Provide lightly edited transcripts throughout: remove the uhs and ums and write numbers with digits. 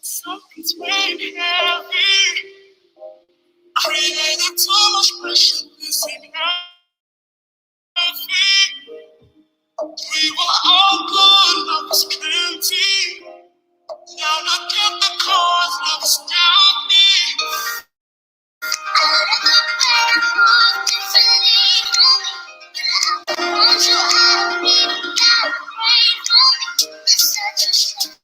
Something's weighing heavy, creating too much pressure. This ain't healthy. We were all good, love was plenty. Now look at the cause, love is down me. Want you out of me, without rain, it's such a shame.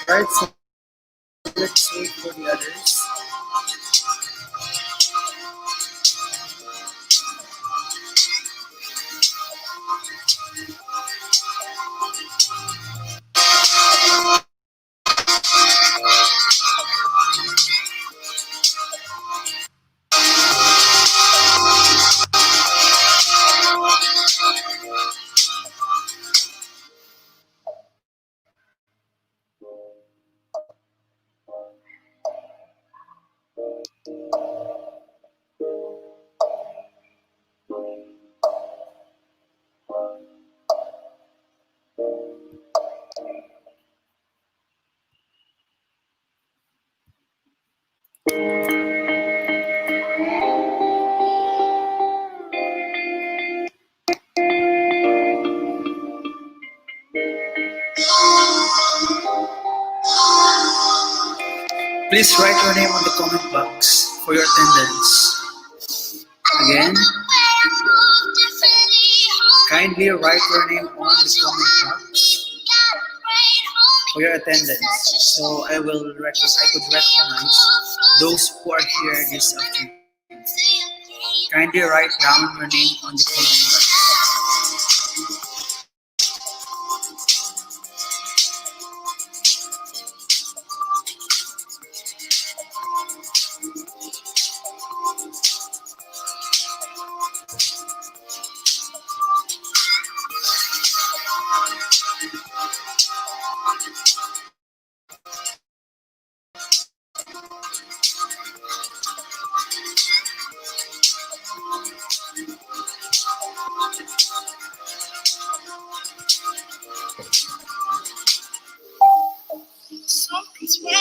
Right, so let's wait for the others. Please write your name on the comment box for your attendance. Again, kindly write your name on the comment box for your attendance, so I could recognize those who are here this afternoon. Kindly write down your name on the comment box. Something's weighing.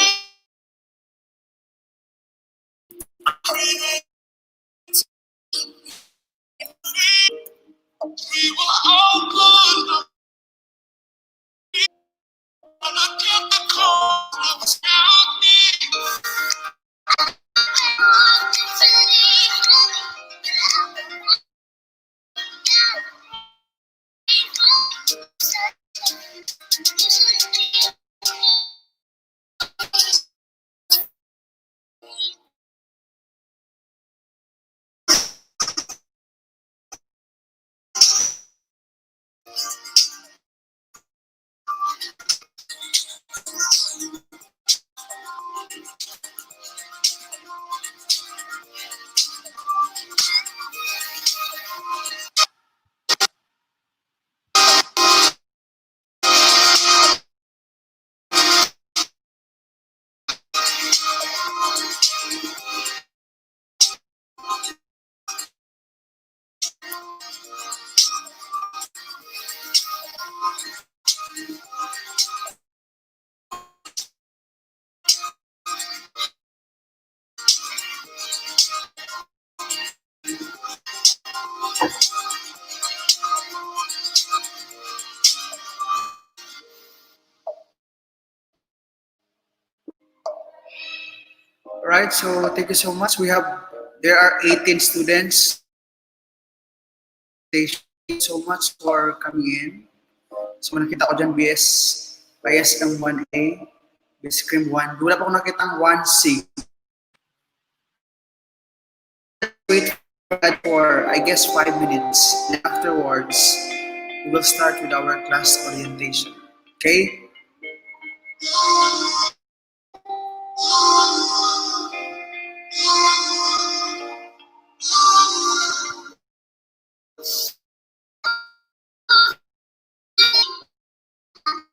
We were all good, love. Look at the cause, love is down me. Alright, so thank you so much. There are 18 students. Thank you so much for coming in. So nakita ko dyan BSISM 1A, BSCRIM 1. Wala pa akong nakitang 1C. Wait for that for, I guess, 5 minutes. And afterwards, we will start with our class orientation. Okay?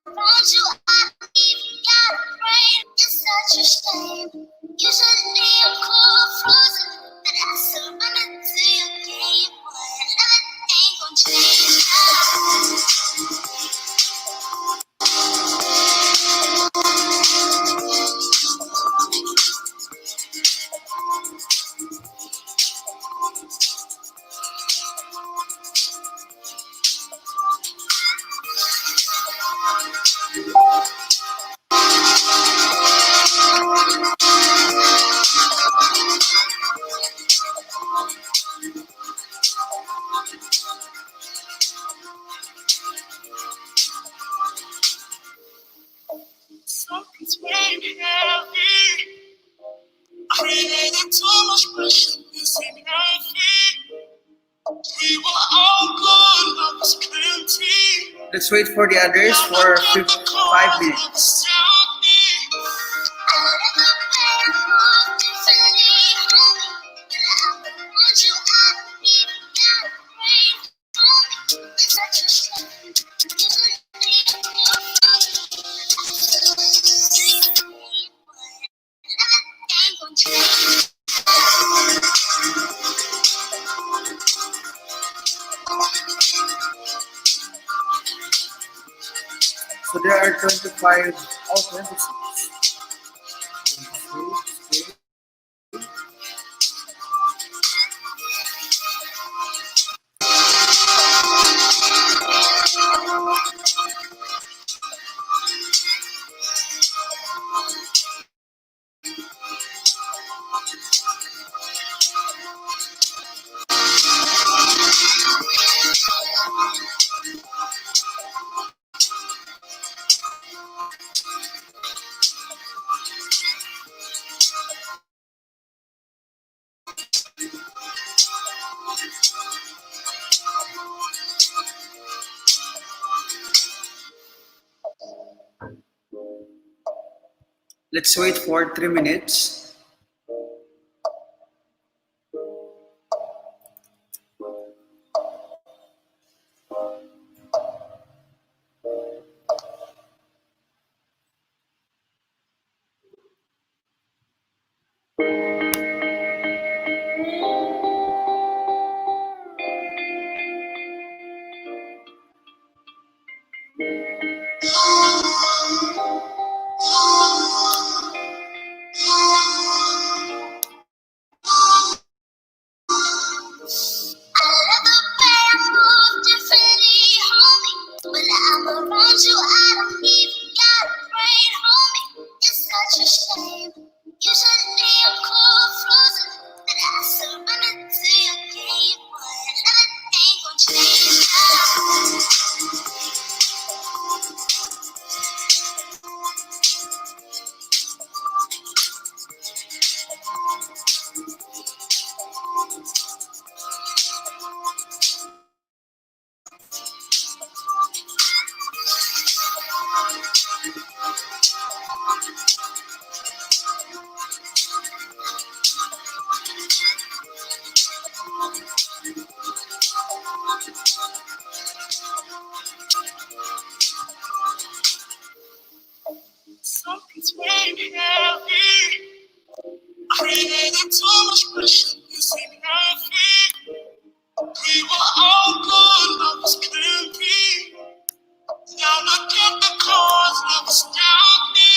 Around you, I don't even got a brain. It's such a shame. Usually I'm cool, frozen, but I surrender to your game. But everything gon' change something's weighing heavy. Creating too much pressure, this ain't healthy. We were all good, love was plenty. Let's wait for the others for 5 minutes. So there are 25, oh, 26. Let's wait for 3 minutes. Something's weighing heavy. Creating too much pressure, this ain't healthy. We were all good, love was plenty. Now look at the cause, love was down me.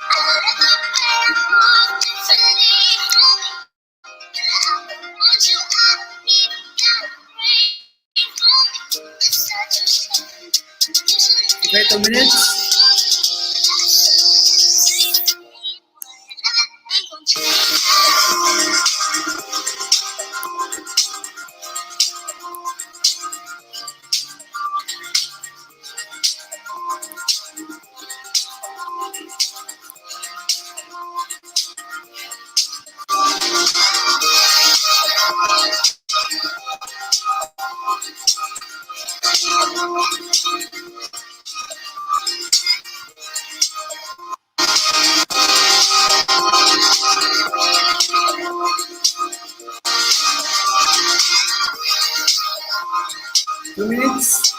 I never planned for differently. Want you, I don't even got a brain. It's such a shame. Okay, 2 minutes. 2 minutes.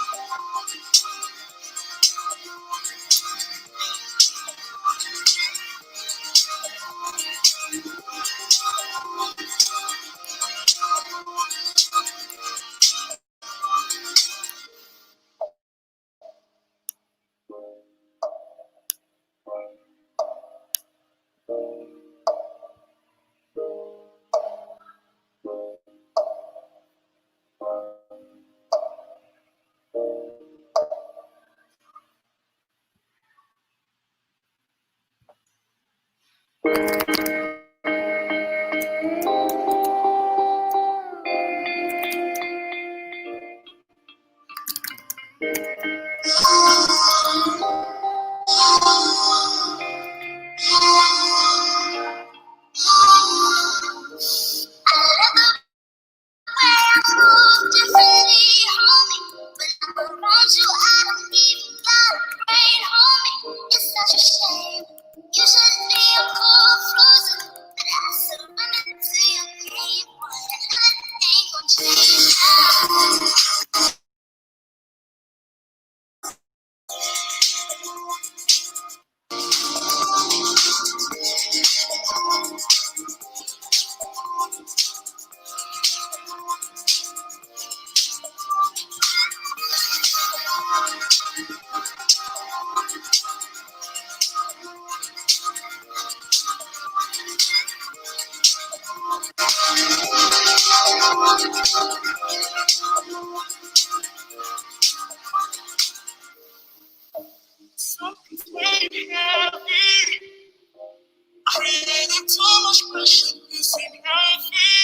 Creating too much pressure, this ain't healthy.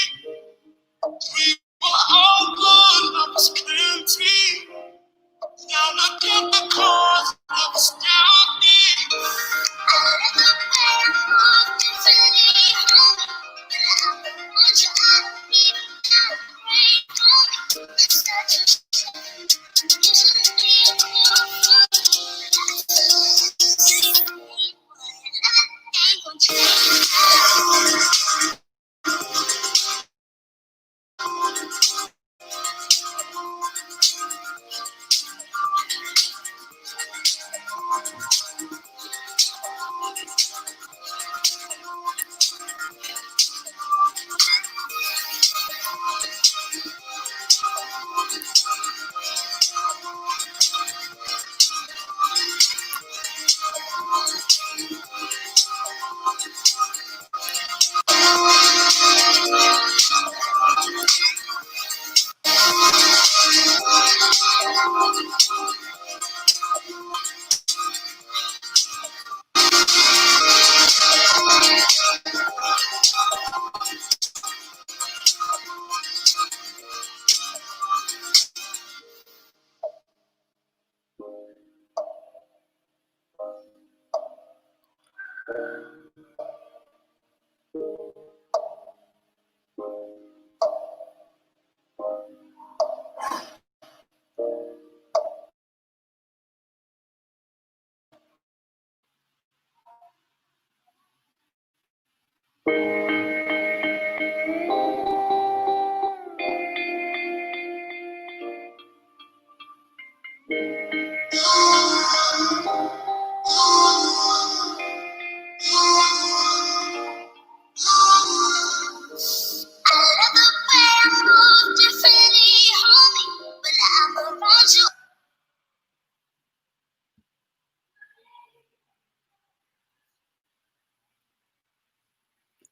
We were all good, but was plenty. Now look at the cause that was down me. I let the pain fall differently, but I want you out of me. Now rain on me. It's such a shame. You shouldn't be a fool. Ain't gonna change.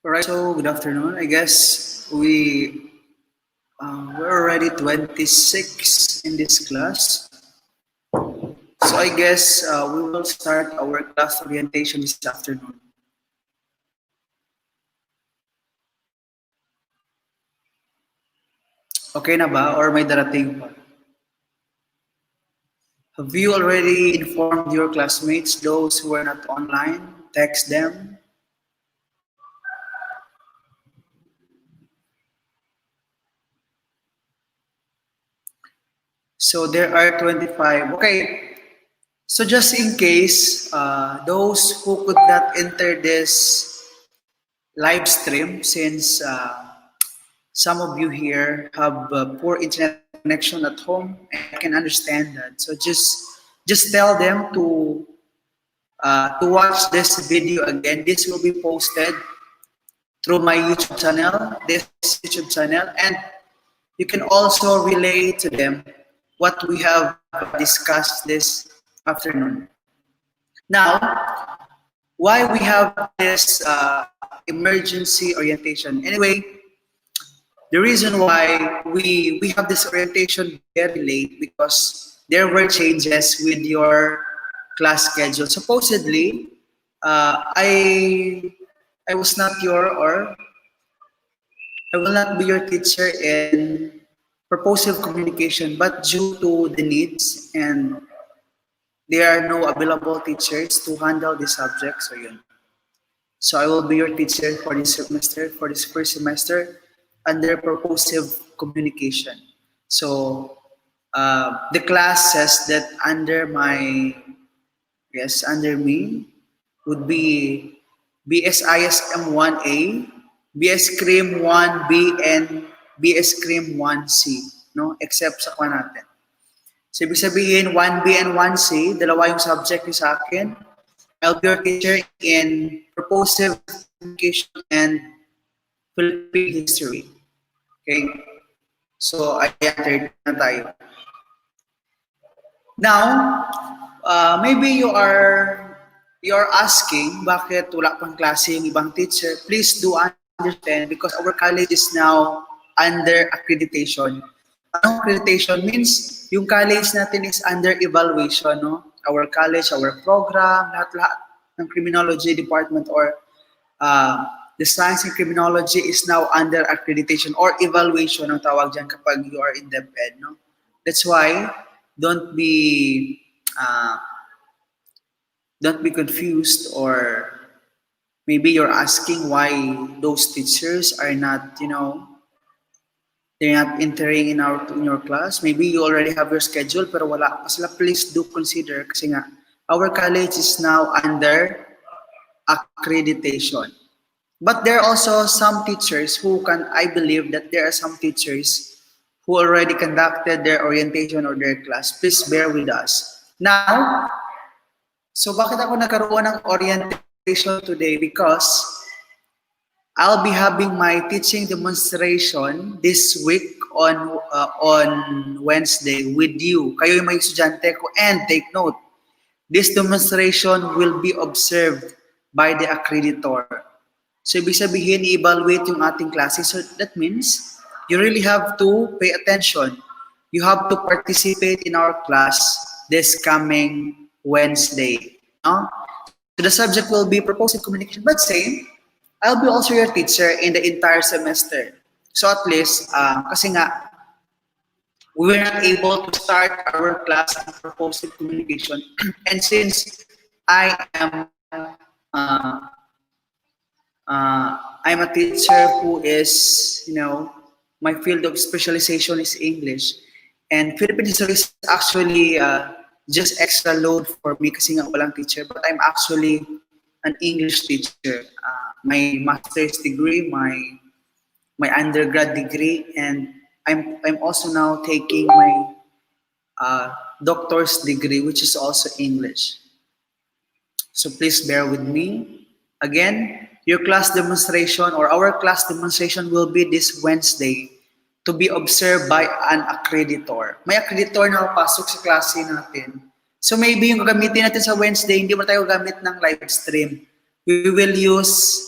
Alright, so good afternoon. I guess we're already 26 in this class. So I guess we will start our class orientation this afternoon. Okay na ba? Or may darating pa? Have you already informed your classmates, those who are not online? Text them. So there are 25. Okay, so just in case those who could not enter this live stream, since some of you here have poor internet connection at home, and I can understand that. So just tell them to watch this video again. This will be posted through my YouTube channel, this YouTube channel, and you can also relay to them what we have discussed this afternoon. Now, why we have this emergency orientation? Anyway, the reason why we have this orientation very late because there were changes with your class schedule. Supposedly, I was not your or I will not be your teacher in purposive communication, but due to the needs and there are no available teachers to handle the subject, so yun. So I will be your teacher for this semester, for this first semester, under purposive communication. So the class says that under me would be BSISM 1A, BSCRIM 1B, and BSCRIM 1C, no? Except sa kwa natin. So ibig sabihin, 1B and 1C, dalawa yung subject niyo sa akin. I'll be your teacher in purposive communication and Philippine history. Okay? So, ayan, third na tayo. Now, maybe you're asking bakit wala pang klase yung ibang teacher. Please do understand because our college is now under accreditation. Anong accreditation means yung college natin is under evaluation, no? Our college, our program, lahat-lahat ng criminology department or the science and criminology is now under accreditation or evaluation ang tawag dyan kapag you are in DepEd, no? That's why don't be confused, or maybe you're asking why those teachers are not, they're not entering in your class. Maybe you already have your schedule pero wala pa sila. Please do consider kasi nga our college is now under accreditation. But there are also some teachers I believe that there are some teachers who already conducted their orientation or their class. Please bear with us. Now, so bakit ako nagkaroon ng orientation today? Because I'll be having my teaching demonstration this week on Wednesday with you. Kayo yung mga estudyante ko. And take note, this demonstration will be observed by the accreditor. So, ibig sabihin, i-evaluate yung ating classes. So, that means, you really have to pay attention. You have to participate in our class this coming Wednesday. No? So, the subject will be purposive communication. But same, I'll be also your teacher in the entire semester. So, at least, kasi nga, we were not able to start our class on purposive communication. And since I am I'm a teacher who is, my field of specialization is English. And Philippine history is actually just extra load for me kasi nga walang teacher. But I'm actually an English teacher. My master's degree, my undergrad degree, and I'm also now taking my doctor's degree, which is also English. So please bear with me. Again, your class demonstration or our class demonstration will be this Wednesday to be observed by an accreditor. May accreditor na papasok sa klase natin. So maybe yung gagamitin natin sa Wednesday, hindi mo tayo gamit ng live stream. We will use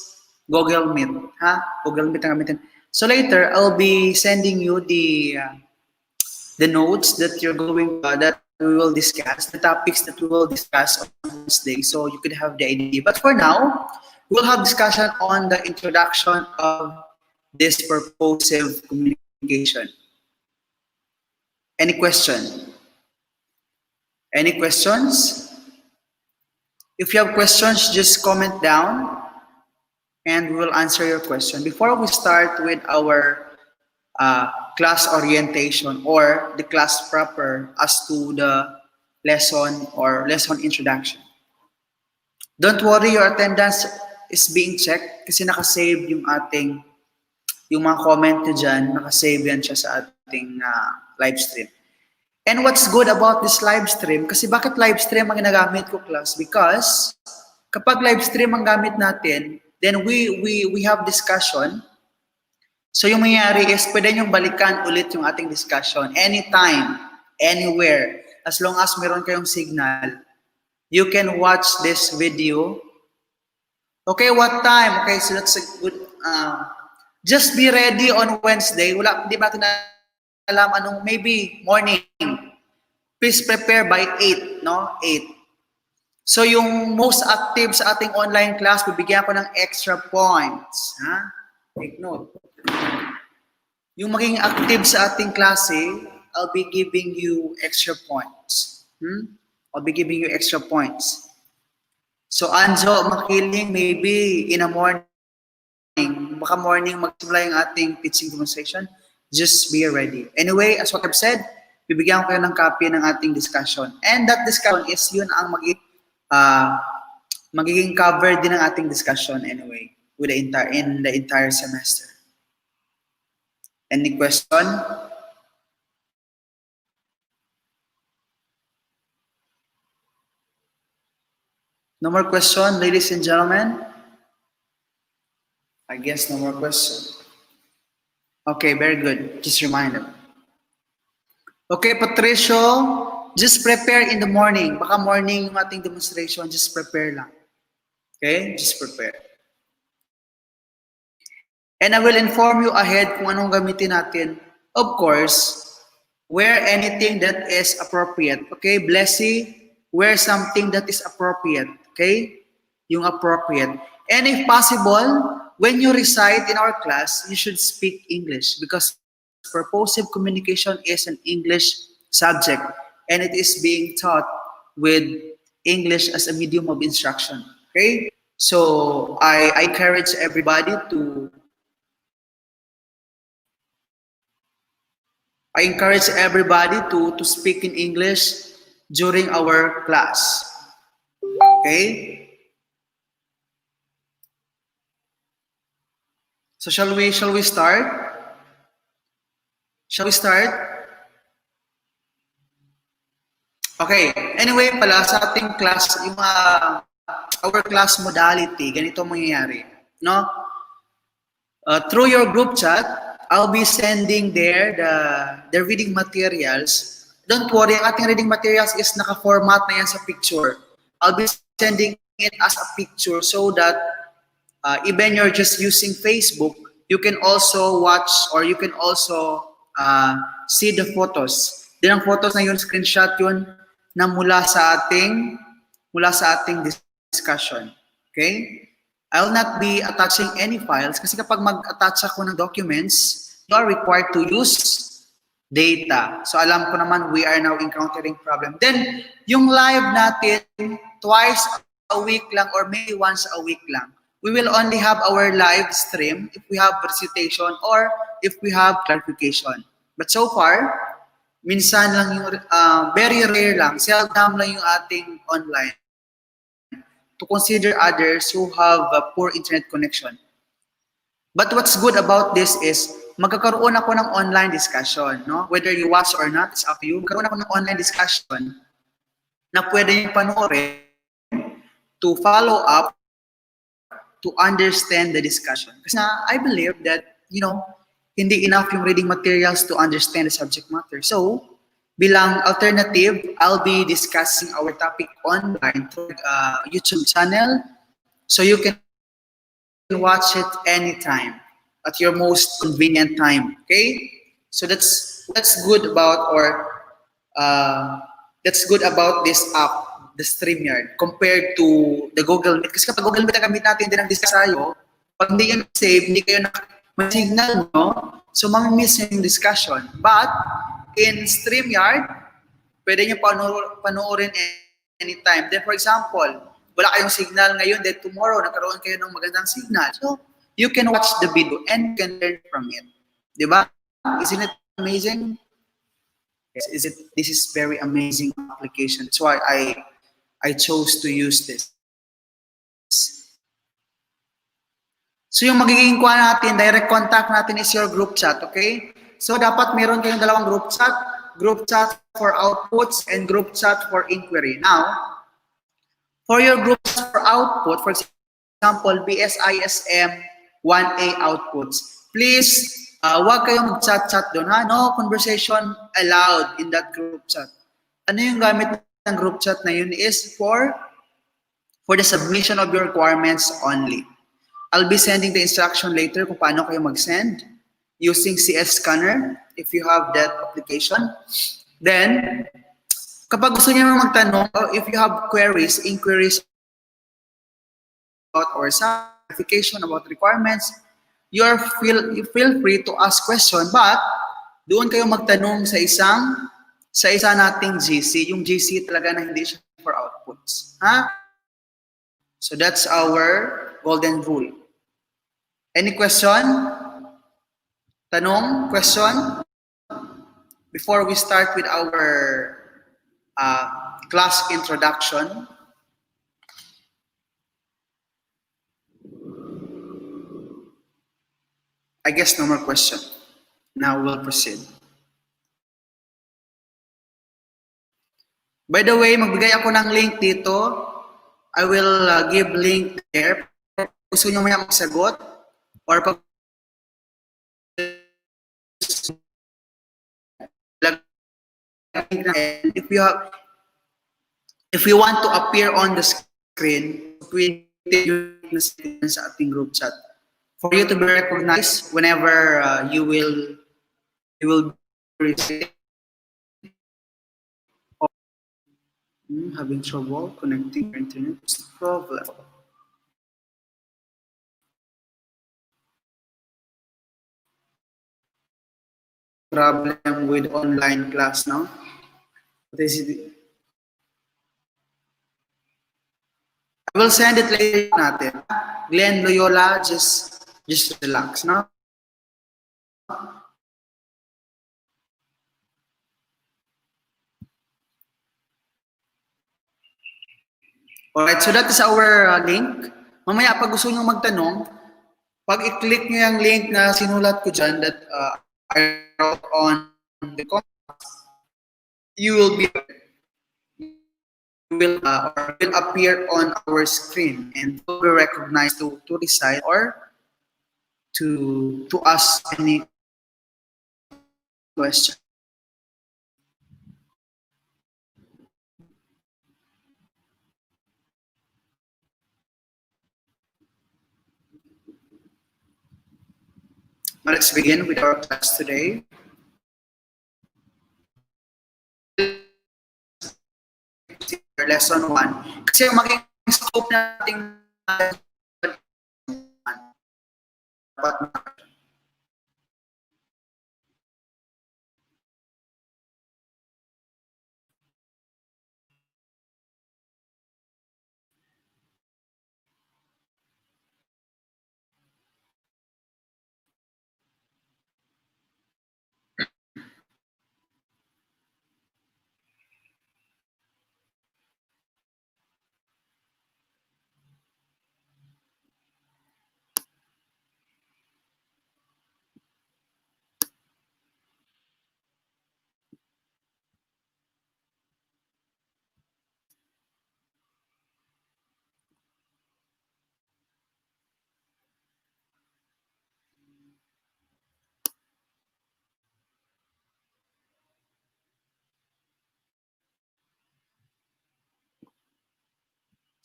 Google Meet. Google Meet ang gamitin. So later, I'll be sending you the notes that that we will discuss, the topics that we will discuss on Wednesday, so you could have the idea. But for now, we'll have discussion on the introduction of this purposive communication. Any question? Any questions? If you have questions, just comment down and we will answer your question. Before we start with our class orientation or the class proper as to the lesson or lesson introduction. Don't worry, your attendance is being checked kasi nakasave yung mga comment nyo dyan, nakasave yan siya sa ating live stream. And what's good about this live stream, kasi bakit live stream ang ginagamit ko, class? Because kapag live stream ang gamit natin, then we have discussion. So yung mangyayari is pwede nyong balikan ulit yung ating discussion anytime, anywhere. As long as meron kayong signal, you can watch this video. Okay, what time? Okay, so that's a good... just be ready on Wednesday. Wala, di ba natin alam anong, maybe morning. Please prepare by 8, no? 8. So yung most active sa ating online class, bibigyan ko ng extra points. Ha? Take note. Yung maging active sa ating klase, I'll be giving you extra points. I'll be giving you extra points. So Anjo, makiling, maybe in the morning, baka morning magsimula yung ating teaching demonstration, just be ready. Anyway, as what I've said, bibigyan ko kayo ng copy ng ating discussion. And that discussion is yun ang magiging cover din ng ating discussion anyway with the entire semester. Any question? No more question, ladies and gentlemen? I guess no more question. Okay, very good. Just remind them. Okay, Patricio, just prepare in the morning. Baka morning yung ating demonstration, just prepare lang. Okay, just prepare. And I will inform you ahead kung anong gamitin natin. Of course, wear anything that is appropriate. Okay, Blessy, wear something that is appropriate. Okay, yung appropriate. And if possible, when you recite in our class, you should speak English because purposive communication is an English subject and it is being taught with English as a medium of instruction. Okay, so I encourage everybody to speak in English during our class. Okay? So shall we start? Shall we start? Okay. Anyway, pala sa ating class, yung our class modality, ganito mangyayari, no? Through your group chat, I'll be sending there the reading materials. Don't worry, ang ating reading materials is naka-format na yan sa picture. I'll be sending it as a picture so that even you're just using Facebook, you can also watch or you can also see the photos. Din ang photos na yun, screenshot yun na mula sa ating discussion. Okay? I'll not be attaching any files kasi kapag mag-attach ako ng documents, you are required to use data. So alam ko naman we are now encountering problem. Then, yung live natin, twice a week lang or maybe once a week lang. We will only have our live stream if we have recitation or if we have clarification. But so far, minsan lang yung, very rare lang, seldom lang yung ating online. To consider others who have a poor internet connection. But what's good about this is, magkakaroon ako ng online discussion, no? Whether you watch or not, it's up to you. Magkakaroon ako ng online discussion na pwede yung panoorin to follow up, to understand the discussion. Kasi I believe that, hindi enough yung reading materials to understand the subject matter. So, bilang alternative, I'll be discussing our topic online through YouTube channel, so you can watch it anytime at your most convenient time. Okay, so that's good about this app, the StreamYard, compared to the Google Meet. Kasi kapag Google Meet ang gamit natin din ang discuss tayo, pag hindi yun save, hindi kayo may signal, no? So mamimiss yung discussion. But in StreamYard, pwede nyo panoorin anytime. Then for example, wala kayong signal ngayon, then tomorrow, nagkaroon kayo ng magandang signal. So, you can watch the video and you can learn from it. Di ba? Isn't it amazing? Yes, this is very amazing application. That's why I chose to use this. So yung magiging kuha natin, direct contact natin is your group chat, okay? So dapat meron kayong dalawang group chat for outputs and group chat for inquiry. Now, for your group chat for output, for example, BSISM 1A outputs, please, huwag kayong mag-chat-chat doon, ha? No conversation allowed in that group chat. Ano yung gamit ng group chat na yun is for the submission of your requirements only. I'll be sending the instruction later kung paano kayo mag-send using CF Scanner if you have that application. Then, kapag gusto niyo magtanong, if you have inquiries about or some clarification about requirements, you feel free to ask question, but doon kayo magtanong sa isa nating GC, yung GC talaga na hindi siya for outputs. Ha? So that's our golden rule. Any question? Tanong? Question? Before we start with our class introduction. I guess no more question. Now we'll proceed. By the way, magbigay ako ng link dito. I will give link there. Gusto nyo maya magsagot or pag if you want to appear on the screen, tweet sa ating group chat for you to be recognized whenever you will receive. Having trouble connecting your internet is the problem. Problem with online class now. I will send it later natin. Glenn Loyola, just relax, no? Alright, so that is our link. Mamaya pag gusto nyo magtanong, pag i-click nyo yung link na sinulat ko dyan that I wrote on the comment, you will appear on our screen and will be recognized to recite or to ask any question. Now let's begin with our class today. Lesson 1. Kasi yung maging scope natin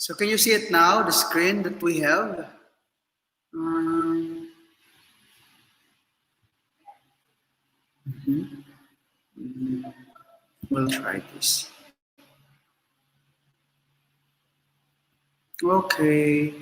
So can you see it now, the screen that we have? We'll try this. Okay.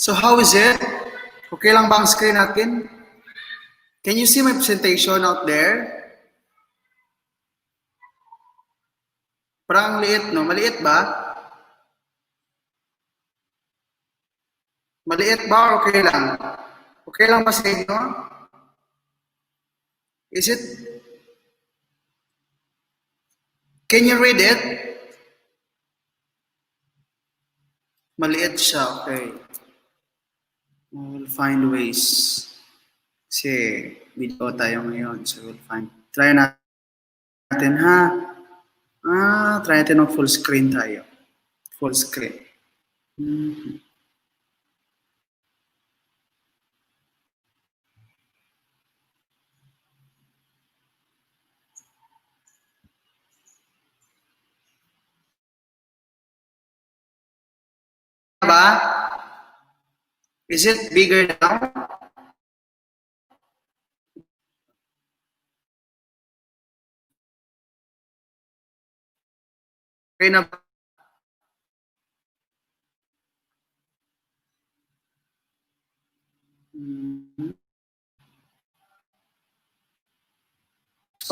So how is it? Okay lang ba ang screen natin? Can you see my presentation out there? Parang liit, no? Maliit ba? Maliit ba or okay lang? Okay lang ba sa inyo? Is it? Can you read it? Maliit siya, okay. We'll find ways. Kasi video tayo ngayon, so we'll find. Try natin ha. Try natin ng full screen tayo. Full screen. Ba? Is it bigger now? Okay na ba?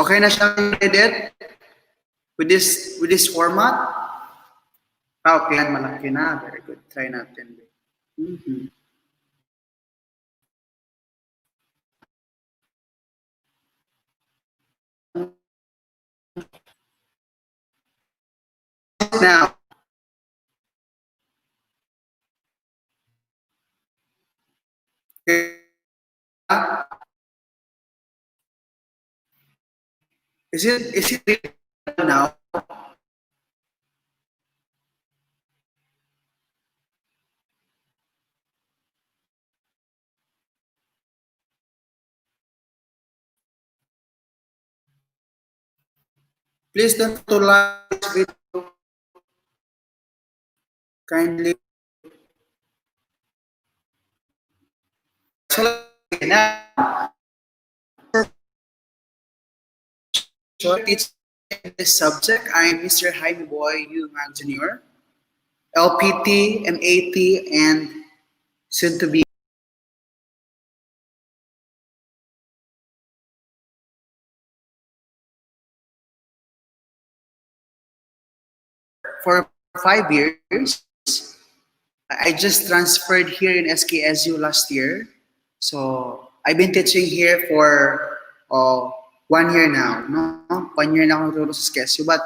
Okay na siya edit with this format? Okay, malaki na. Very good. Try natin. Now, is it really now? Please don't to like this video. Kindly. So now, teach this subject. I'm Mr. Jaime Boy Yu Mag Jr., LPT, MAT, and soon to be for 5 years. I just transferred here in SKSU last year. So I've been teaching here for 1 year now. No? 1 year na ako natuturo sa SKSU, but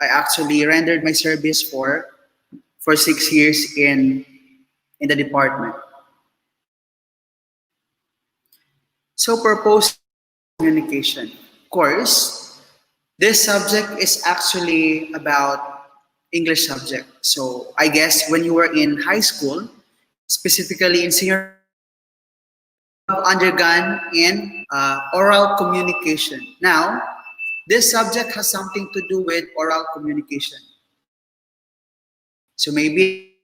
I actually rendered my service for 6 years in the department. So purpose communication. Of course, this subject is actually about English subject. So I guess when you were in high school, specifically in senior, undergone in oral communication. Now, this subject has something to do with oral communication. So maybe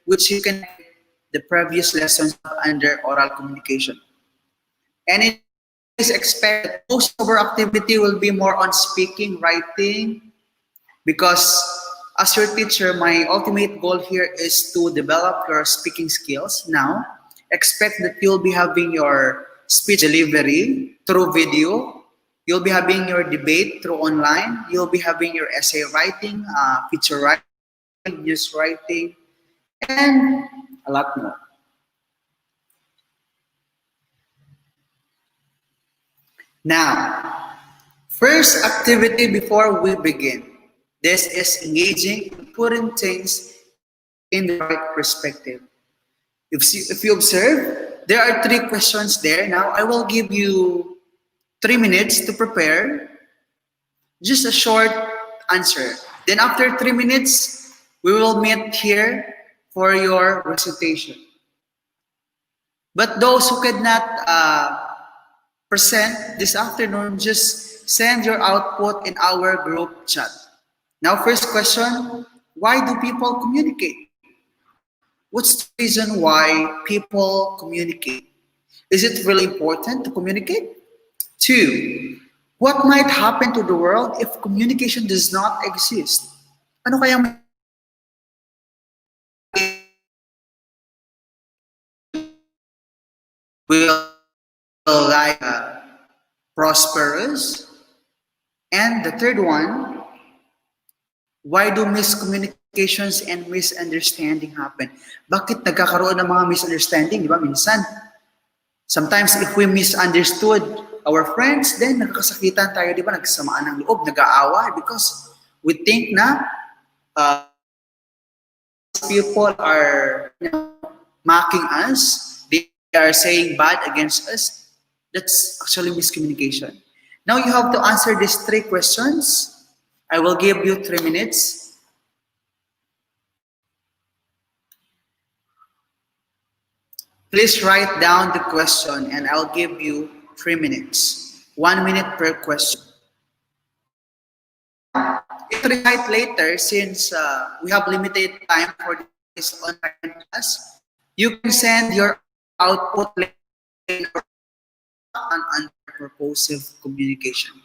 which you can the previous lessons under oral communication. And it is expected most of our activity will be more on speaking, writing, because as your teacher, my ultimate goal here is to develop your speaking skills. Now, expect that you'll be having your speech delivery through video. You'll be having your debate through online. You'll be having your essay writing, feature writing, news writing, and a lot more. Now, first activity before we begin. This is engaging and putting things in the right perspective. If you observe, there are 3 questions there. Now, I will give you 3 minutes to prepare. Just a short answer. Then after 3 minutes, we will meet here for your recitation. But those who could not present this afternoon, just send your output in our group chat. Now, first question, why do people communicate? What's the reason why people communicate? Is it really important to communicate? 2, what might happen to the world if communication does not exist? Ano kaya will like prosperous. And the third one, why do miscommunications and misunderstanding happen? Bakit nagkakaroon ng mga misunderstanding, di ba? Minsan, sometimes if we misunderstood our friends, then nagkakasakitan tayo, di ba? Nagsamaan ng loob, nag-aawa because we think na people are mocking us, they are saying bad against us. That's actually miscommunication. Now you have to answer these three questions. I will give you 3 minutes. Please write down the question and I'll give you 3 minutes. 1 minute per question. If you recite later, since we have limited time for this online class, you can send your output later on purposive communication.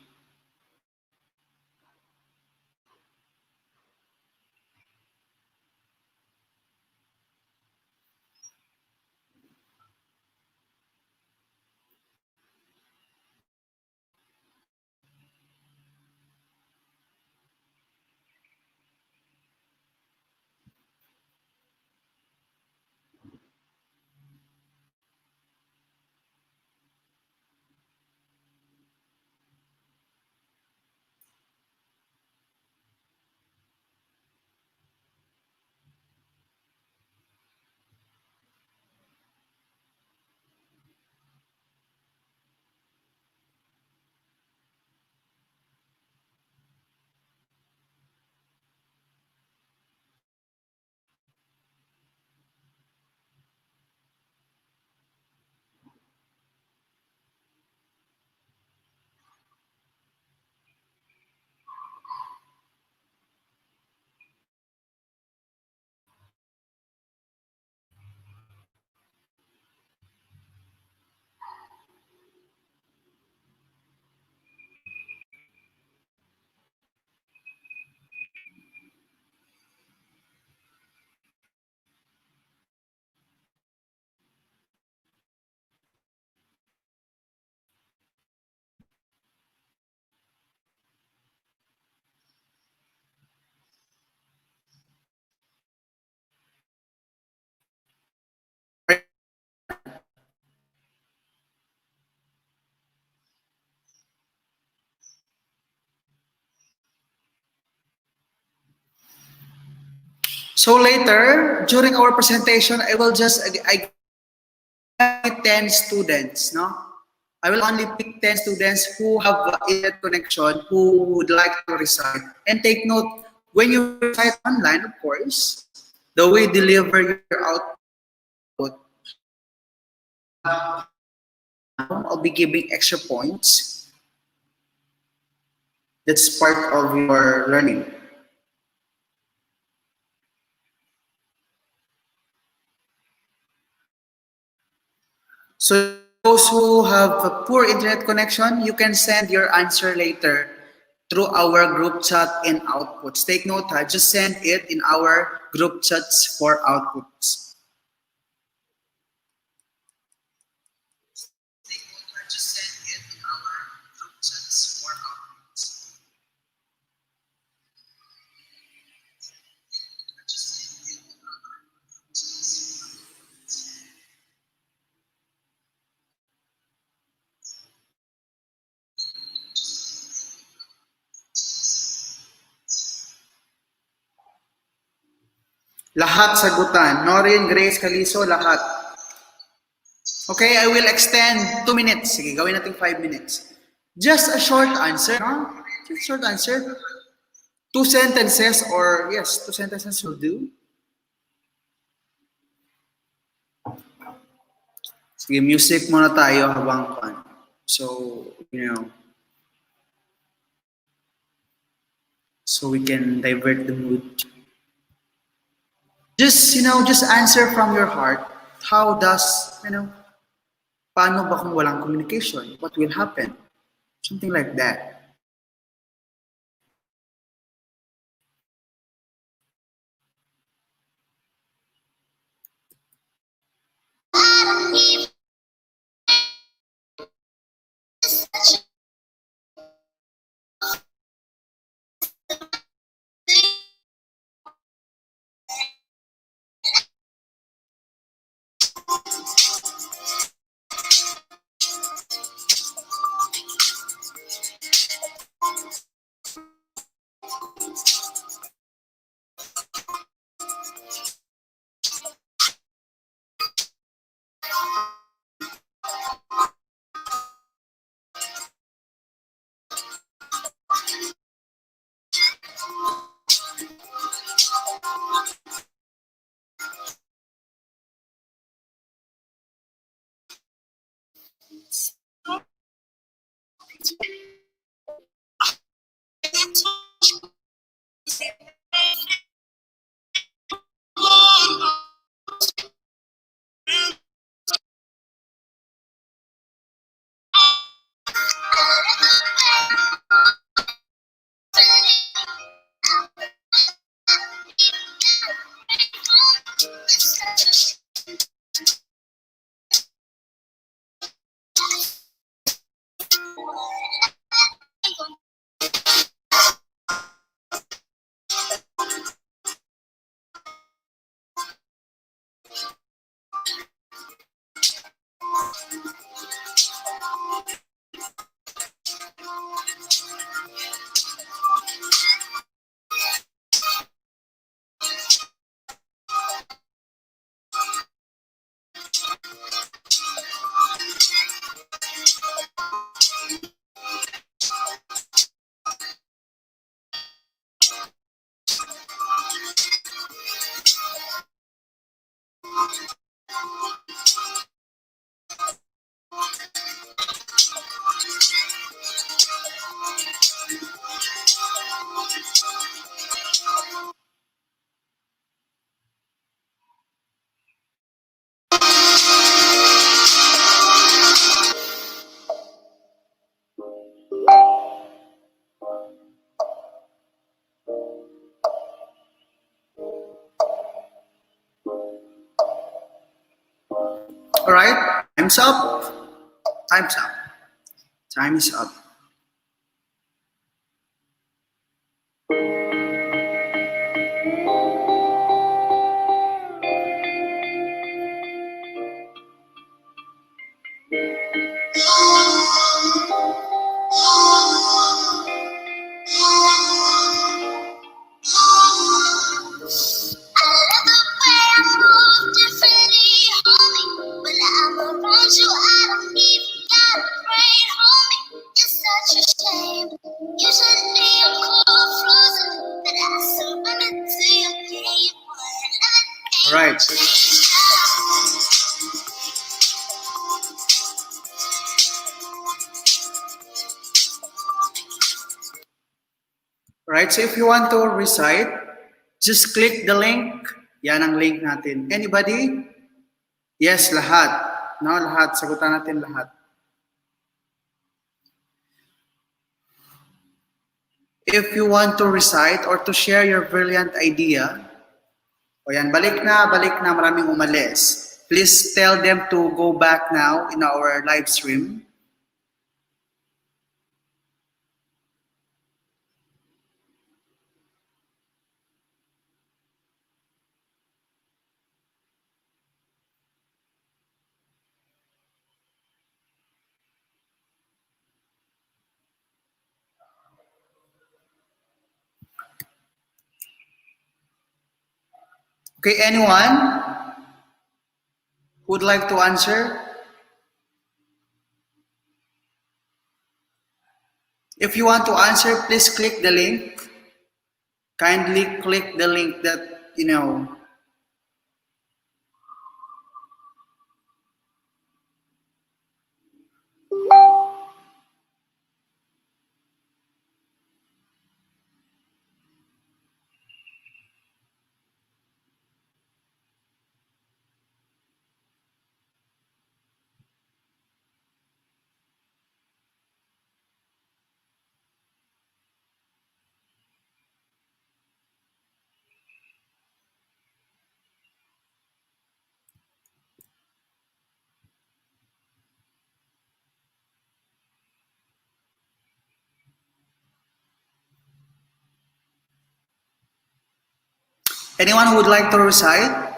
So later, during our presentation, I 10 students, no? I will only pick 10 students who have internet connection, who would like to recite. And take note, when you recite online, of course, the way you deliver your output, I'll be giving extra points. That's part of your learning. So those who have a poor internet connection, you can send your answer later through our group chat in outputs. Take note, just send it in our group chats for outputs. Just send it in our group chats for outputs. Lahat sagutan. Norin, Grace, Caliso, lahat. Okay, I will extend 2 minutes. Sige, gawin natin 5 minutes. Just a short answer, no? Just a short answer. 2 sentences or, yes, 2 sentences will do. Sige, music muna tayo habang so, so we can divert the mood. Just answer from your heart. How does, paano ba kung walang communication? What will happen? Something like that. All right, time's up. Time's up. Time is up. Right. Right, so if you want to recite, just click the link. Yan ang link natin. Anybody? Yes, lahat. No, lahat. Sagutan natin lahat. If you want to recite or to share your brilliant idea, o yan, balik na, maraming umalis. Please tell them to go back now in our live stream. Okay, anyone who would like to answer? If you want to answer, please click the link. Kindly click the link that, you know. Anyone who would like to recite,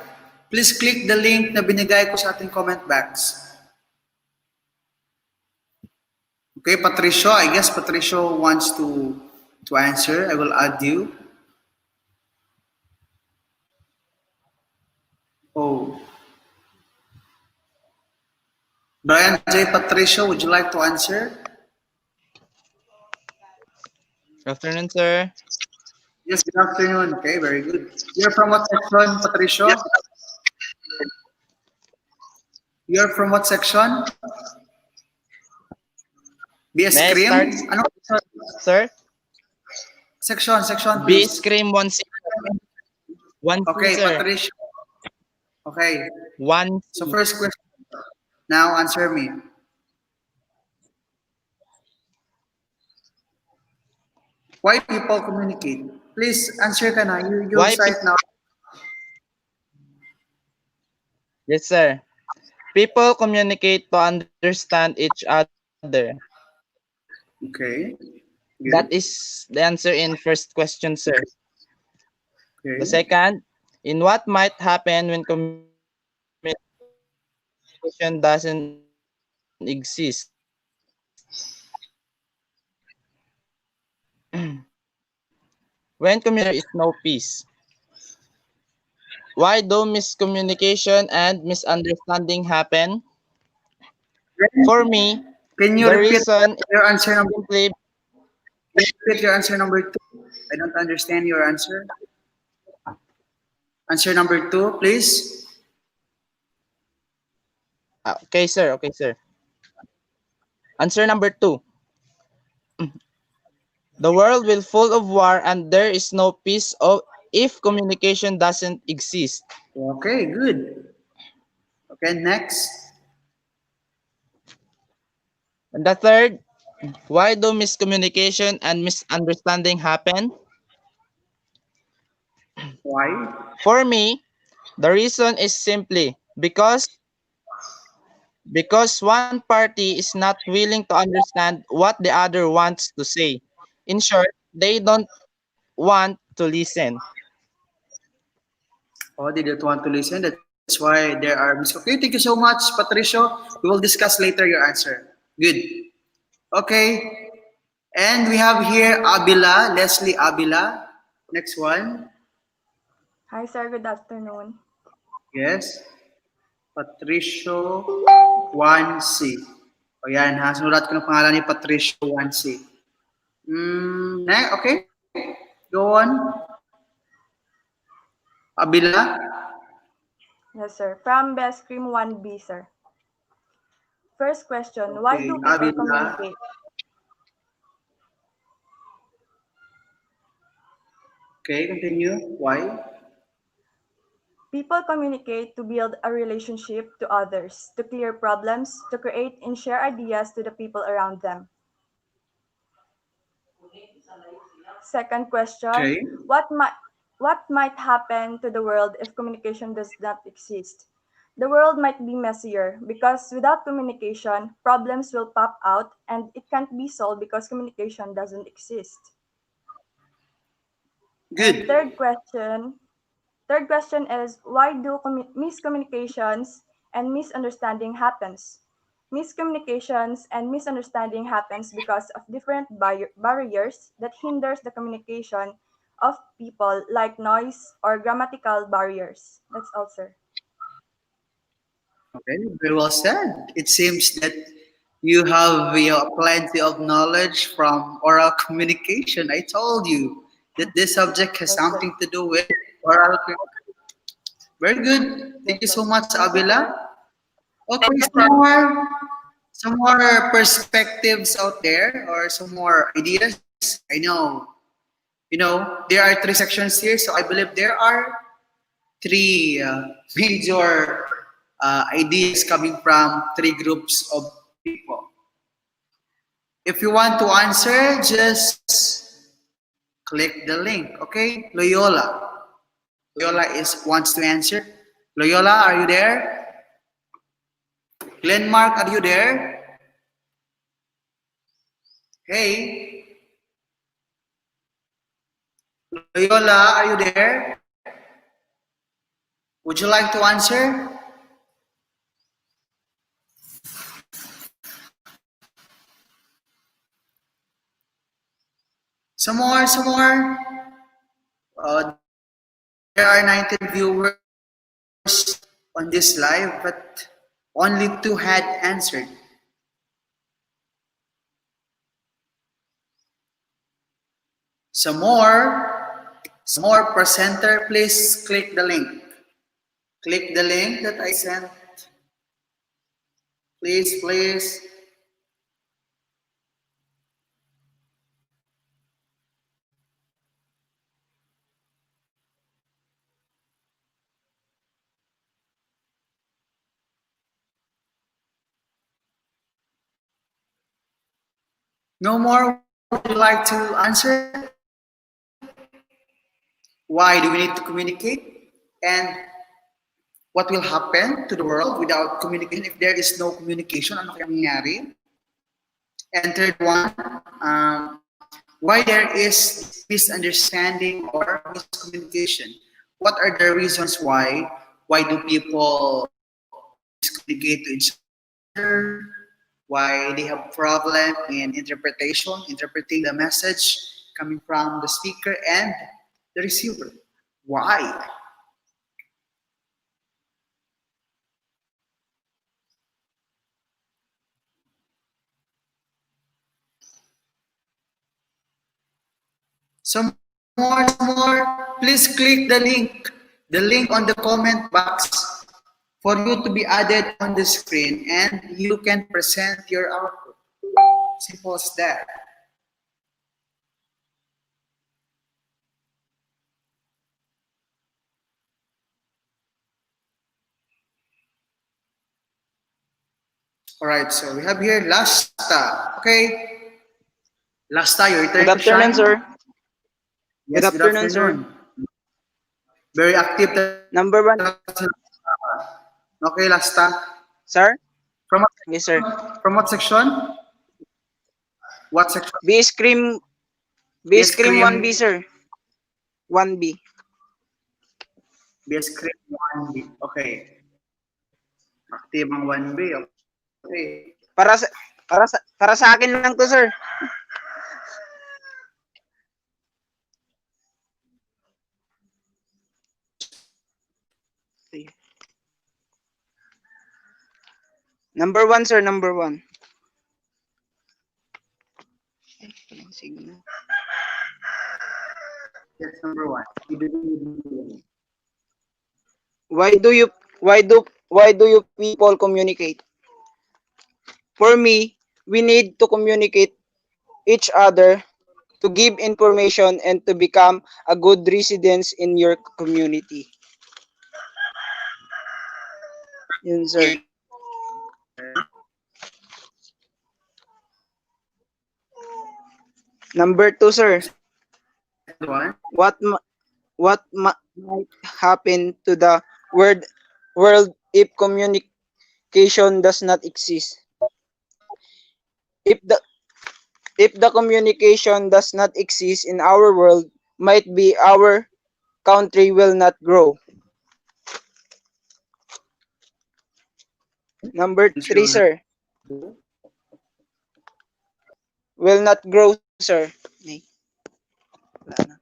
please click the link na binigay ko sa ating comment box. Okay, Patricio, I guess Patricio wants to answer. I will add you. Oh. Brian J. Patricio, would you like to answer? Good afternoon, sir. Yes, good afternoon. Okay, very good. You're from what section, Patricio? You're from what section? May I start, BSCRIM? Ano? sir? Section, please. BSCRIM 1C. 1C, Okay, sir. Patricio. Okay. 1C. So first question. Now answer me. Why people communicate? Please answer ka na. You Why recite now. Yes, sir. People communicate to understand each other. Okay. That Good. is the answer in first question, sir. The Okay. second, in what might happen when communication doesn't exist? When communication there is no peace. Why do miscommunication and misunderstanding happen? For me, Can you the repeat reason is your answer number? simply Repeat your answer number 2. I don't understand your answer. Answer number 2, please. okay, sir. Okay, sir. Answer number 2. The world will full of war and there is no peace of if communication doesn't exist. Okay, good. Okay, next. And the third, why do miscommunication and misunderstanding happen? Why? For me, the reason is simply because one party is not willing to understand what the other wants to say. In short, they don't want to listen. Oh, they don't want to listen. That's why there are miscommunications. Okay, thank you so much, Patricio. We will discuss later your answer. Good. Okay. And we have here Abila, Leslie Abila. Next one. Hi, sir. Good afternoon. Yes. Patricio 1C. O yan ha. Sinulat ko ng pangalan ni Patricio 1C. Okay. Go on. Abila. Yes, sir. From BSCRIM 1B, sir. First question, why Okay. do people Abila. communicate? Okay, continue. Why? People communicate to build a relationship to others, to clear problems, to create and share ideas to the people around them. Second question, Okay. what might happen to the world if communication does not exist? The world might be messier because without communication, problems will pop out and it can't be solved because communication doesn't exist. And Good. third question is why do miscommunications and misunderstanding happens? Miscommunications and misunderstanding happens because of different barriers that hinders the communication of people like noise or grammatical barriers. That's all, sir. Okay, very well said. It seems that you have plenty of knowledge from oral communication. I told you that this subject has Yes, sir. something to do with oral communication. Very good. Thank Yes, you sir. so much, Thank you, Abila. sir. Okay, some more perspectives out there or some more ideas. I know, there are 3 sections here, so I believe there are 3 major ideas coming from 3 groups of people. If you want to answer, just click the link. Okay, Loyola. Loyola wants to answer. Loyola, are you there? Glenmark, are you there? Hey, Loyola, are you there? Would you like to answer? Some more, some more. There are 19 viewers on this live, but only 2 had answered. Some more presenter, please click the link. Click the link that I sent. Please, please. No more. Would you like to answer? Why do we need to communicate? And what will happen to the world without communication? If there is no communication, ano kaya mangyayari? And third one, why there is misunderstanding or miscommunication? What are the reasons why? Why do people miscommunicate to each other? Why they have problem in interpreting the message coming from the speaker and the receiver? Why? Some more. Please click the link. The link on the comment box for you to be added on the screen and you can present your output. Simple as that. Alright, so we have here Lasta. Okay. Lasta, your turn Good to shine. afternoon, sir. Yes, Good afternoon, sir. Very active. Number 1, Okay, Lasta. sir. From what, Yes, sir. from what section? What section? BSCRIM, BSCRIM 1B, sir. 1B. BSCRIM 1B. Okay. Active ang 1B. Okay. Para sa akin lang to, sir. Number 1, sir. Number 1. Yes, number 1. Why do you people communicate? For me, we need to communicate each other to give information and to become a good residence in your community. Yun, sir. Number 2, sir. What might happen to the world if communication does not exist? If the communication does not exist in our world, might be our country will not grow. Number 3, sir. Will not grow, sir. Wala na.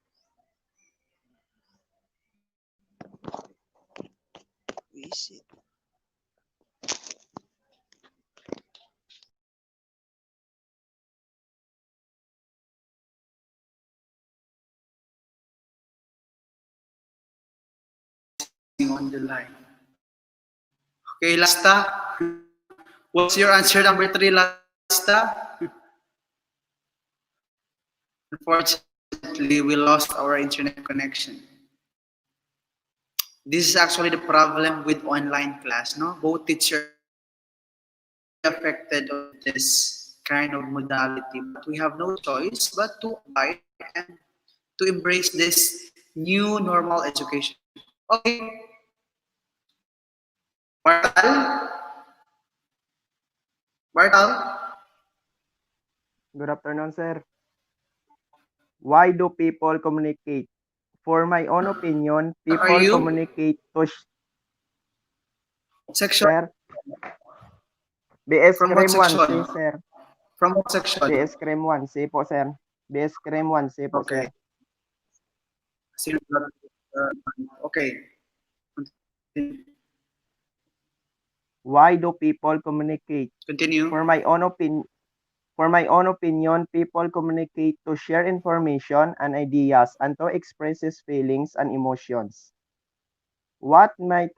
Visit. On the line. Okay, Lasta. What's your answer number 3, Lasta? Unfortunately, we lost our internet connection. This is actually the problem with online class, no? Both teachers affected of this kind of modality, but we have no choice but to abide and to embrace this new normal education. Okay. Bartal? Good afternoon, sir. Why do people communicate? For my own opinion, Are people you? communicate to Section? Sir, From what BSCRIM 1C, section? sir. From what section? BSCRIM 1C po, sir. BSCRIM 1C po, Okay. sir. Okay. Why do people communicate? Continue. For my own opinion, people communicate to share information and ideas and to express his feelings and emotions. What might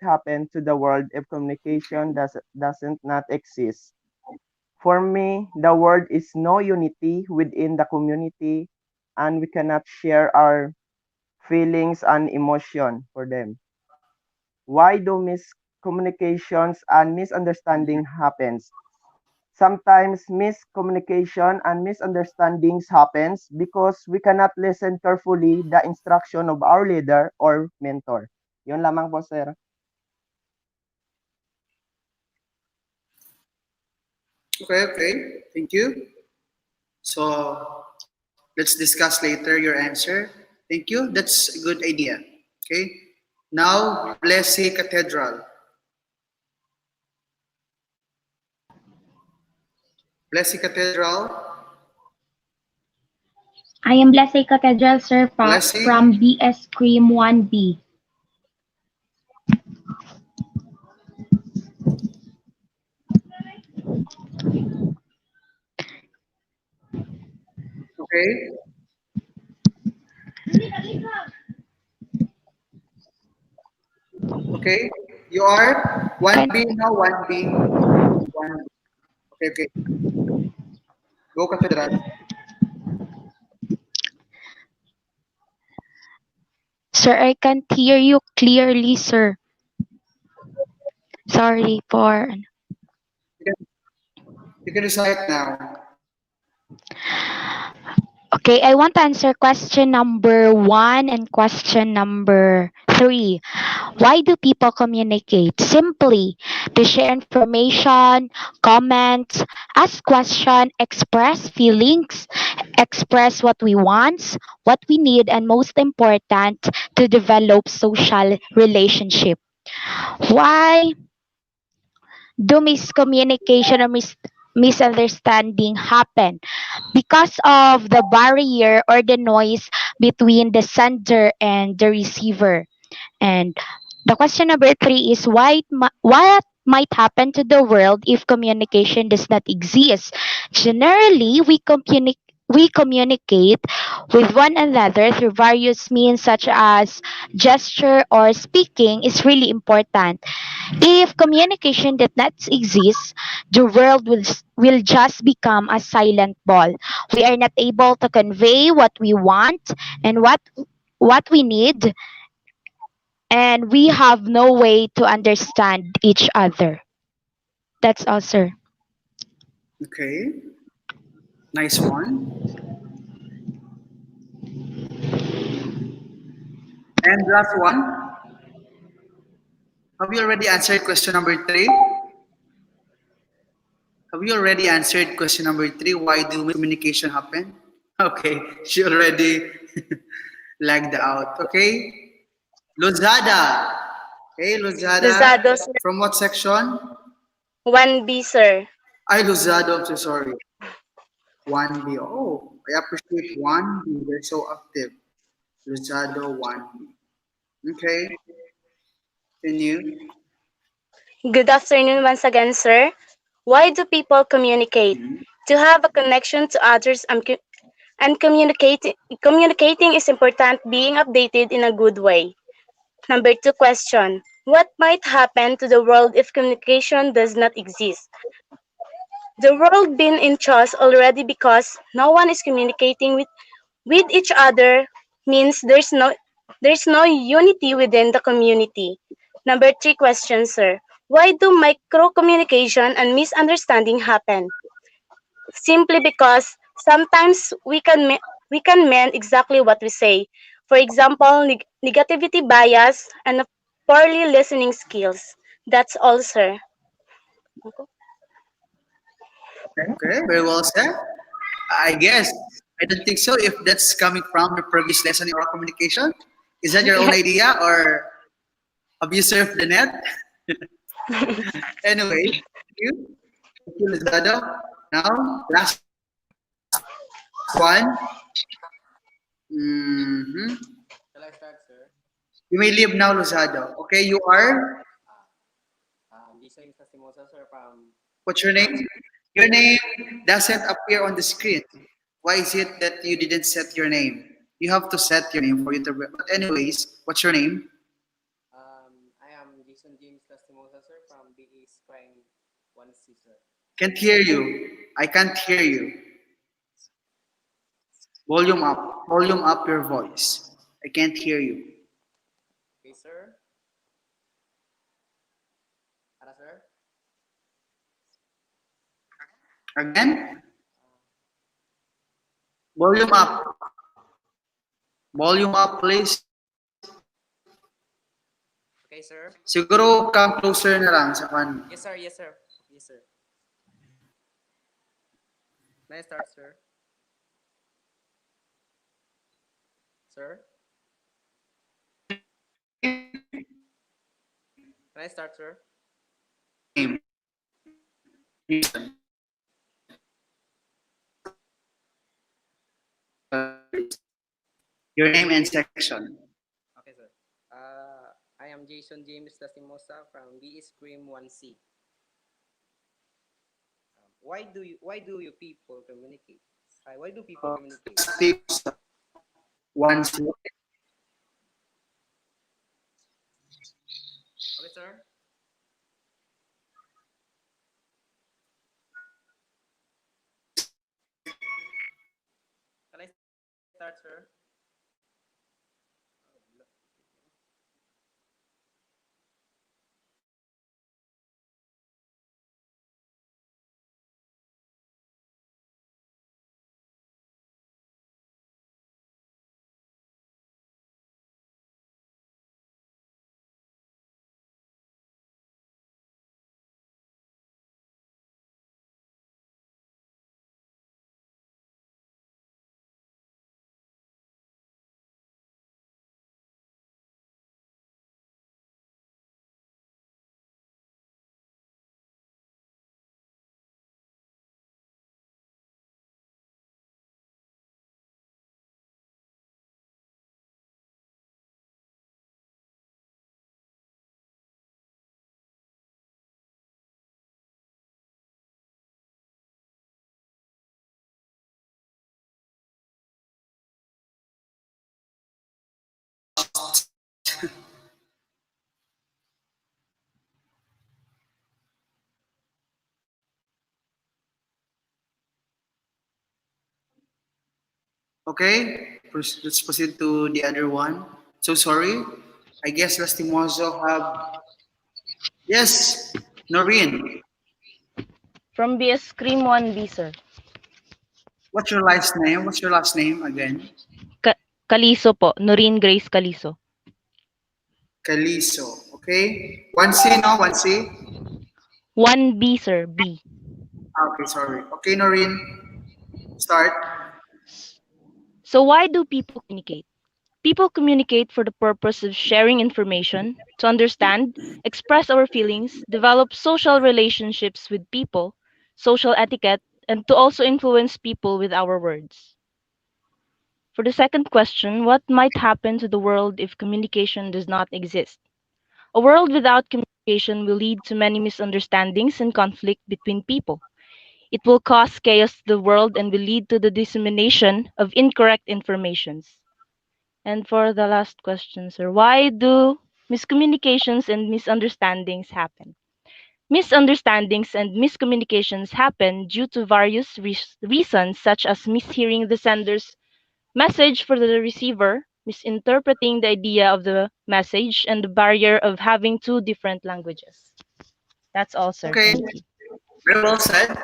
happen to the world if communication doesn't not exist? For me, the world is no unity within the community, and we cannot share our feelings and emotion for them. Why do miscommunications and misunderstanding happens? Sometimes miscommunication and misunderstandings happens because we cannot listen carefully the instruction of our leader or mentor. Yun lamang po, sir. Okay. Thank you. So let's discuss later your answer. Thank you. That's a good idea. Okay. Now, Blessed Cathedral. Blessed Cathedral. I am Blessed Cathedral, sir, Blessed. from BSCRIM 1B. Okay. Okay. You are 1B now, 1B. 1B. Okay. Go Cathedral. Sir, I can't hear you clearly, sir. Sorry for... You can recite now. Okay, I want to answer question number 1 and question number 3. Why do people communicate? Simply to share information, comment, ask questions, express feelings, express what we want, what we need, and most important, to develop social relationship. Why do miscommunication or misunderstanding happen? Because of the barrier or the noise between the sender and the receiver. And the question number 3 is what might happen to the world if communication does not exist? Generally, we communicate with one another through various means such as gesture or speaking is really important. If communication did not exist, the world will just become a silent ball. We are not able to convey what we want and what we need, and we have no way to understand each other. That's all, sir. Okay. Nice one. And last one. Have you already answered question number 3? Have you already answered question number 3? Why do miscommunication happen? Okay, she already lagged out. Okay, Lozada. Okay, Lozada. Luzado, sir. From what section? 1B, sir. Ay, Lozado. I'm so sorry. 1B. Oh, I appreciate 1B. They're so active. Lozado 1B. Okay, continue. Good afternoon once again, sir. Why do people communicate? To have a connection to others and communicating is important, being updated in a good way. Number 2 question. What might happen to the world if communication does not exist? The world been in chaos already because no one is communicating with each other means there's no unity within the community. Number 3 question, sir. Why do micro communication and misunderstanding happen? Simply because sometimes we can mean exactly what we say. For example, negativity bias and poorly listening skills. That's all, sir. Okay, very well said. I guess. I don't think so. If that's coming from the previous lesson in oral communication, is that your own idea or have you surfed the net? Anyway, thank you. Thank you, Lizado. Now, last one. Mhm. Shall I start, sir? You may leave now, Lozado. Okay, you are. Jason Sastimosa, sir, from What's your name? Your name doesn't appear on the screen. Why is it that you didn't set your name? You have to set your name for you to. But anyways, what's your name? I am Jason James Lastimosa, sir, from BSCRIM 1C, sir. Can't hear you. I can't hear you. Volume up. Volume up your voice. I can't hear you. Okay, sir. Ara, sir. Again, volume up. Volume up, please. Okay, sir. Siguro come closer na lang sa kan. Yes, sir. Yes, sir. Yes, sir. May I start, sir? Sir? Can I start, sir? Name. Your name and section. Okay, sir. I am Jason James Lastimosa from BSCRIM 1C. Why do you people communicate? Why do people communicate? Tips one. Okay, sir. Can I start, sir? Okay, let's proceed to the other one. So sorry. I guess Lastimoso have. Yes, Noreen. From BSCRIM 1B, sir. What's your last name? What's your last name again? Caliso po. Noreen Grace Caliso. Caliso. Okay. 1C, no? 1C? 1B, sir. B. Okay, sorry. Okay, Noreen. Start. So why do people communicate? People communicate for the purpose of sharing information, to understand, express our feelings, develop social relationships with people, social etiquette, and to also influence people with our words. For the second question, what might happen to the world if communication does not exist? A world without communication will lead to many misunderstandings and conflict between people. It will cause chaos to the world and will lead to the dissemination of incorrect informations. And for the last question, sir, why do miscommunications and misunderstandings happen? Misunderstandings and miscommunications happen due to various reasons, such as mishearing the sender's message for the receiver, misinterpreting the idea of the message, and the barrier of having two different languages. That's all, sir. Okay. Thank you. Very well said.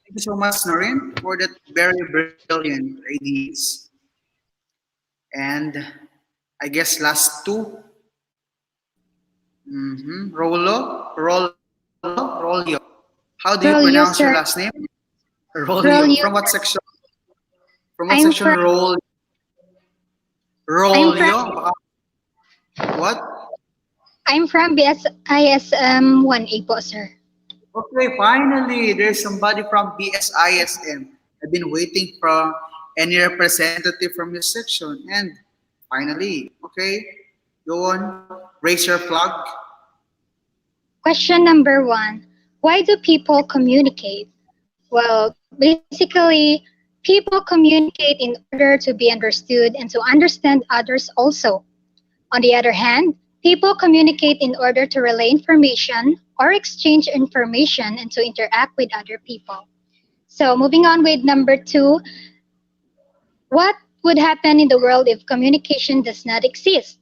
Thank you so much, Noreen, for that very brilliant ideas. And I guess last two. Rollo. How do you Roll you, pronounce your sir. last name? Roll Rollo. you. From what section? From what I'm section? from I'm from Rollo. Baka- What? I'm from BSISM 1A po, sir. Okay, finally, there's somebody from BSISM. I've been waiting for any representative from your section. And finally, okay, go on, raise your flag. Question number one. Why do people communicate? Well, basically, people communicate in order to be understood and to understand others also. On the other hand, people communicate in order to relay information or exchange information and to interact with other people. So, moving on with number two, what would happen in the world if communication does not exist?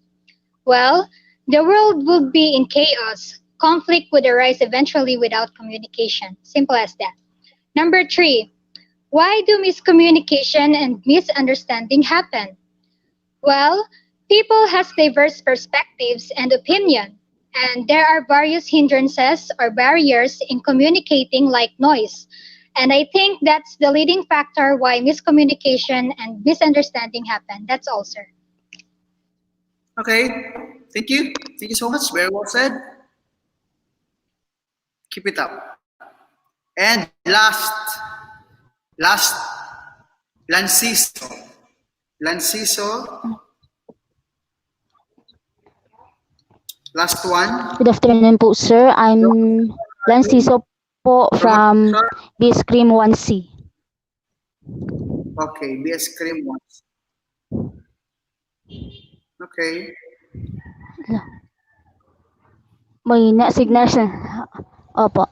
Well, the world would be in chaos. Conflict would arise eventually without communication. Simple as that. Number three, why do miscommunication and misunderstanding happen? Well, people has diverse perspectives and opinion, and there are various hindrances or barriers in communicating like noise. And I think that's the leading factor why miscommunication and misunderstanding happen. That's all, sir. Okay, thank you. Thank you so much. Very well said. Keep it up. And last, Lanciso. Lanciso, last one. Good afternoon po, sir. I'm Lanciso po From what from section? BSCRIM 1C. Okay, BSCRIM once. Okay. May na-signal siya. Opo.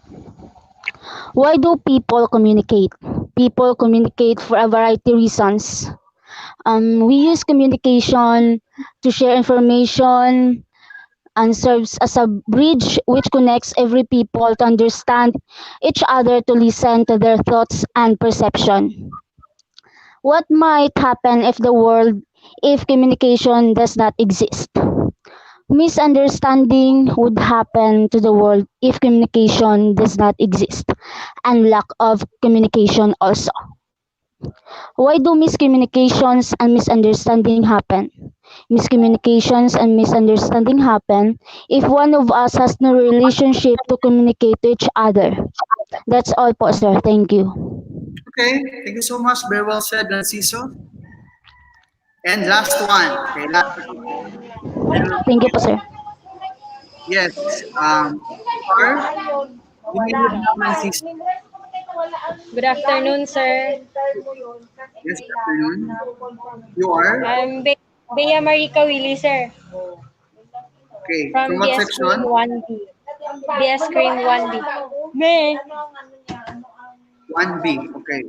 Why do people communicate? People communicate for a variety of reasons. We use communication to share information and serves as a bridge which connects every people to understand each other, to listen to their thoughts and perception. What might happen if communication does not exist? Misunderstanding would happen to the world if communication does not exist, and lack of communication also. Why do miscommunications and misunderstanding happen? Miscommunications and misunderstanding happen if one of us has no relationship to communicate to each other. That's all po, sir. Thank you. Okay, thank you so much. Very well said, Narciso. And last one. Okay, last one. And Thank you po, sir. yes, or you may have now, Narciso. Good afternoon, sir. Yes, good afternoon. You are? I'm Bea Marica Willie, sir, Okay, from from what BSCRIM section? 1B. BSCRIM 1B. Me. 1B. Okay.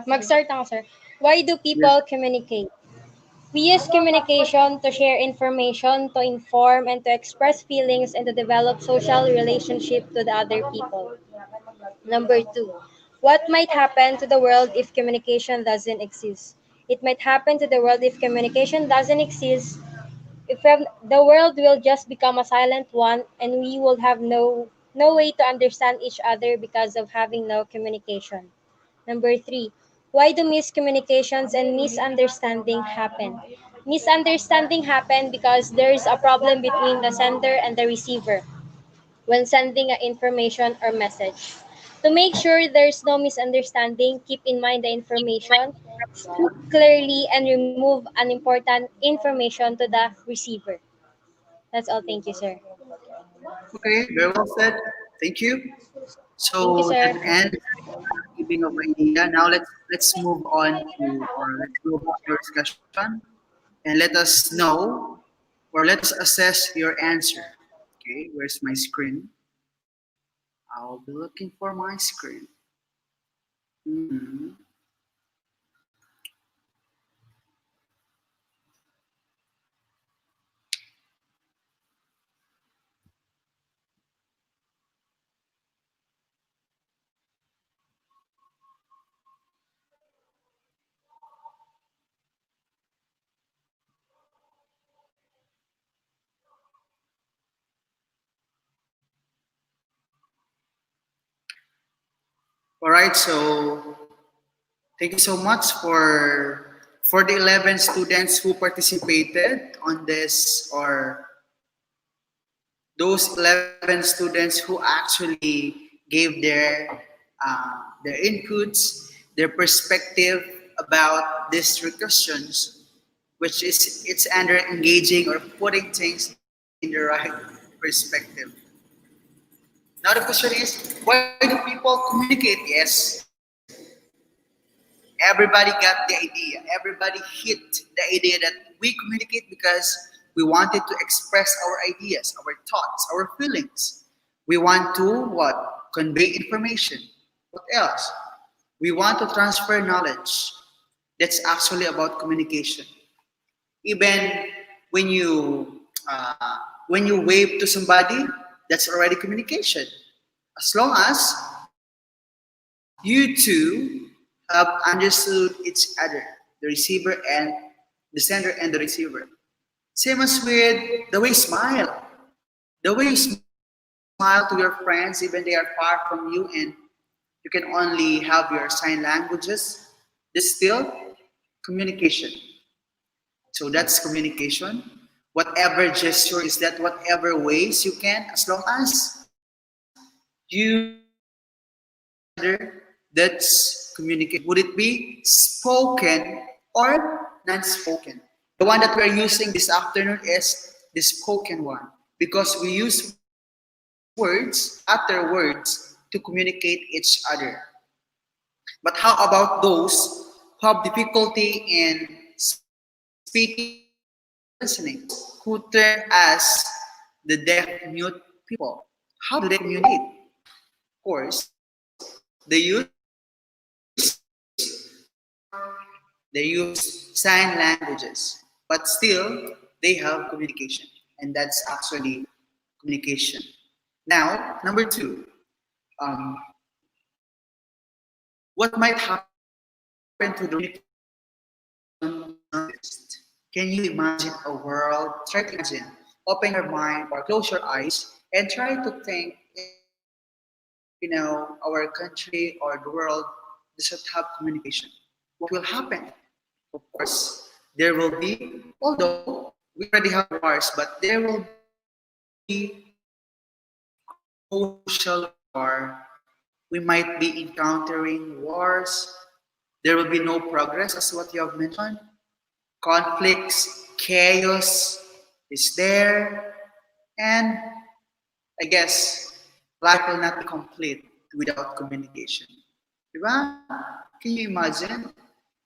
Mag-start ako, sir. Why do Yes. people communicate? We use communication to share information, to inform, and to express feelings and to develop social relationship to the other people. Number two, what might happen to the world if communication doesn't exist? It might happen to the world if communication doesn't exist. If the world will just become a silent one, and we will have no way to understand each other because of having no communication. Number three, why do miscommunications and misunderstanding happen? Misunderstanding happen because there is a problem between the sender and the receiver when sending an information or message. To make sure there's no misunderstanding, keep in mind the information, speak clearly, and remove unimportant information to the receiver. That's all. Thank you, sir. Okay, very well said. Thank you. Thank you, So that sir. ends giving of idea. Now let's move on to, or let's go back to your discussion and let us know, or let us assess your answer. Okay, where's my screen? I'll be looking for my screen. Hmm. All right, so thank you so much for For the 11 students who participated on this, or those 11 students who actually gave their inputs, their perspective about these three questions, which is it's under engaging or putting things in the right perspective. Now the question is, why do people communicate? Yes, everybody got the idea. Everybody hit the idea that we communicate because we wanted to express our ideas, our thoughts, our feelings. We want to what? Convey information. What else? We want to transfer knowledge. That's actually about communication. Even when you when you wave to somebody, that's already communication. As long as you two have understood each other, the receiver and the sender and the receiver. Same as with the way you smile. The way you smile to your friends, even they are far from you and you can only have your sign languages, that's still communication. So that's communication. Whatever gesture is that, whatever ways you can, as long as you understand each other, that's communication. Would it be spoken or non-spoken? The one that we're using this afternoon is the spoken one because we use words, utter words to communicate each other. But how about those who have difficulty in speaking or listening, who turn as the deaf mute people? How do they communicate? Of course, they use sign languages, but still they have communication, and that's actually communication. Now, number two, um, what might happen to the communication noticed? Can you imagine a world? Try to imagine. Open your mind or close your eyes and try to think if our country or the world doesn't have communication. What will happen? Of course, there will be, although we already have wars, but there will be social war. We might be encountering wars. There will be no progress, as what you have mentioned. Conflicts, chaos is there, and I guess life will not be complete without communication. Diba? Can you imagine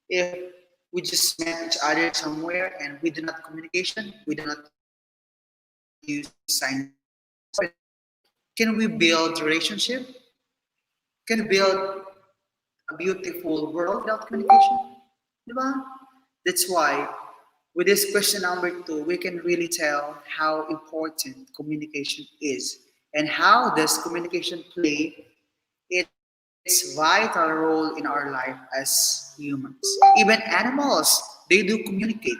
if we just met each other somewhere and we do not communication, we do not use sign language? Can we build relationship? Can we build a beautiful world without communication? Diba? That's why with this question number two, we can really tell how important communication is and how does communication play its vital role in our life as humans. Even animals, they do communicate.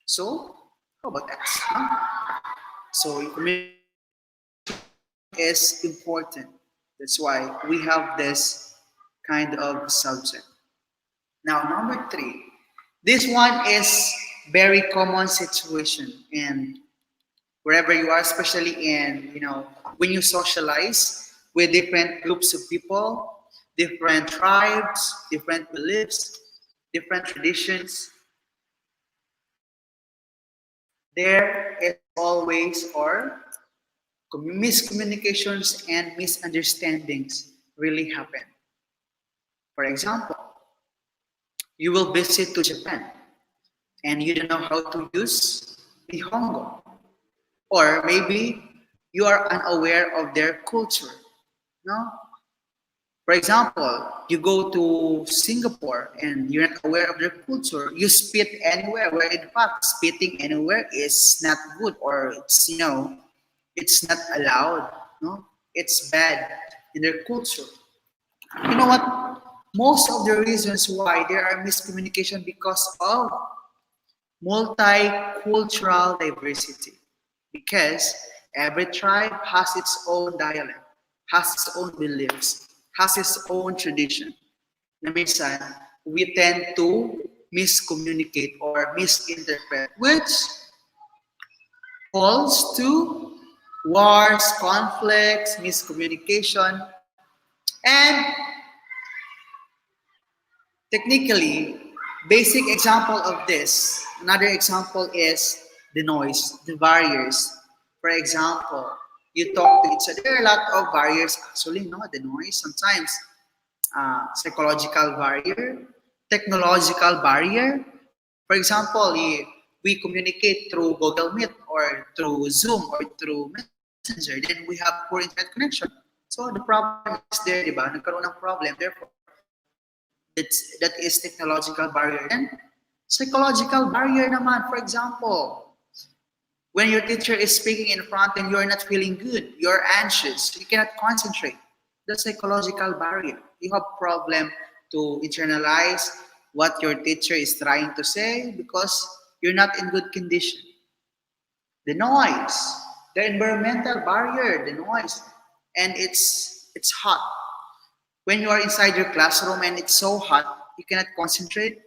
So, how about us? Huh? So, communication is important. That's why we have this kind of subject. Now, number three, this one is very common situation and wherever you are, especially in, when you socialize with different groups of people, different tribes, different beliefs, different traditions, there is always or miscommunications and misunderstandings really happen. For example, you will visit to Japan and you don't know how to use Nihongo. Or maybe you are unaware of their culture. No? For example, you go to Singapore and you're not aware of their culture. You spit anywhere, where in fact spitting anywhere is not good or it's not allowed. No? It's bad in their culture. You know what? Most of the reasons why there are miscommunication because of multicultural diversity. Because every tribe has its own dialect, has its own beliefs, has its own tradition. Na minsan, we tend to miscommunicate or misinterpret, which calls to wars, conflicts, miscommunication, and technically, basic example of this, another example is the noise, the barriers. For example, you talk to each other, there are a lot of barriers actually, no, the noise, sometimes psychological barrier, technological barrier. For example, we communicate through Google Meet or through Zoom or through Messenger, then we have poor internet connection. So the problem is there, di ba? Nagkaroon ng problem. Therefore, that is technological barrier. Then, psychological barrier naman, for example, when your teacher is speaking in front and you're not feeling good, you're anxious, you cannot concentrate. That's psychological barrier. You have problem to internalize what your teacher is trying to say because you're not in good condition. The noise, the environmental barrier, the noise, and it's hot. When you are inside your classroom and it's so hot, you cannot concentrate.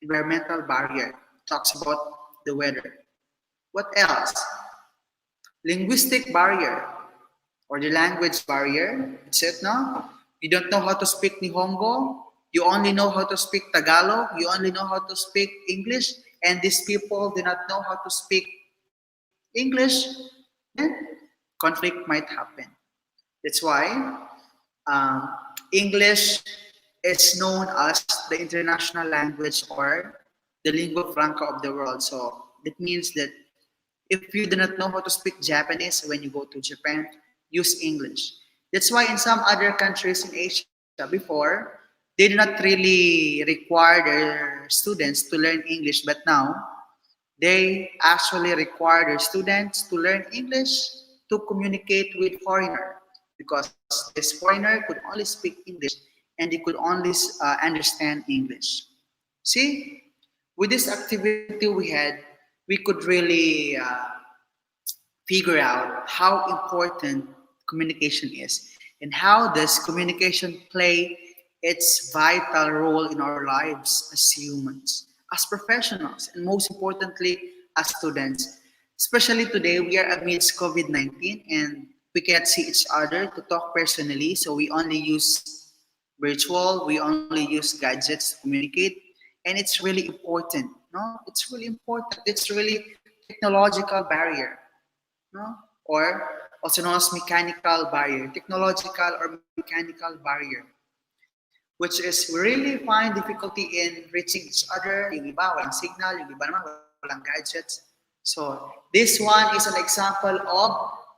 Environmental barrier talks about the weather. What else? Linguistic barrier or the language barrier. It's it, no? You don't know how to speak Nihongo. You only know how to speak Tagalog. You only know how to speak English. And these people do not know how to speak English. Then conflict might happen. That's why English is known as the international language or the lingua franca of the world. So that means that if you do not know how to speak Japanese when you go to Japan, use English. That's why in some other countries in Asia before, they do not really require their students to learn English, but now they actually require their students to learn English to communicate with foreigner because this foreigner could only speak English and they could only understand English. See, with this activity we had, we could really figure out how important communication is and how does communication play its vital role in our lives as humans, as professionals, and most importantly, as students. Especially today, we are amidst COVID-19 and we cannot see each other to talk personally, so we only use virtual, we only use gadgets to communicate, and it's really important. No, it's really important. It's really technological barrier, no, or also known as mechanical barrier, technological or mechanical barrier, which is we really find difficulty in reaching each other. Yung iba walang signal, yung iba naman walang gadgets. So this one is an example of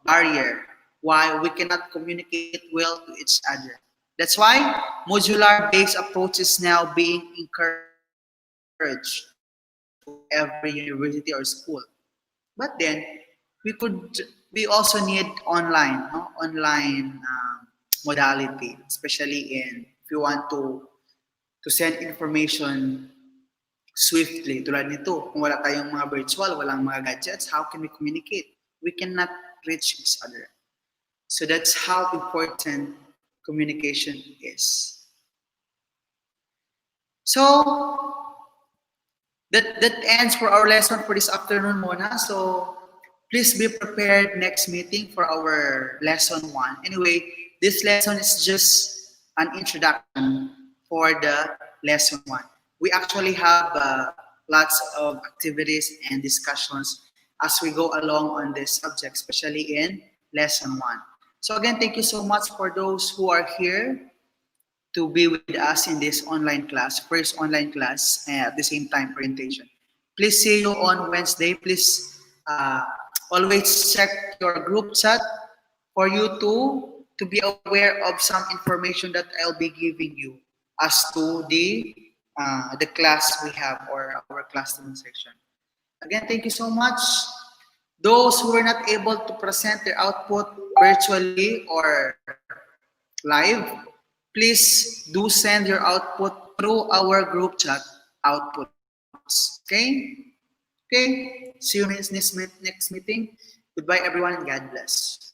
barrier why we cannot communicate well to each other. That's why modular-based approach is now being encouraged to every university or school. But then we also need online, no? Online modality, especially in if you want to send information swiftly. Tulad nito, kung wala tayong mga virtual, walang mga gadgets, how can we communicate? We cannot reach each other. So that's how important communication is. So that ends for our lesson for this afternoon, Mona. So please be prepared next meeting for our lesson 1. Anyway, this lesson is just an introduction for the lesson 1. We actually have lots of activities and discussions as we go along on this subject, especially in lesson 1. So again, thank you so much for those who are here to be with us in this online class, first online class, at the same time orientation. Please see you on Wednesday. Please always check your group chat for you to be aware of some information that I'll be giving you as to the class we have or our classroom section. Again, thank you so much. Those who were not able to present their output virtually or live, please do send your output through our group chat outputs. Okay? Okay? See you in this next meeting. Goodbye, everyone, and God bless.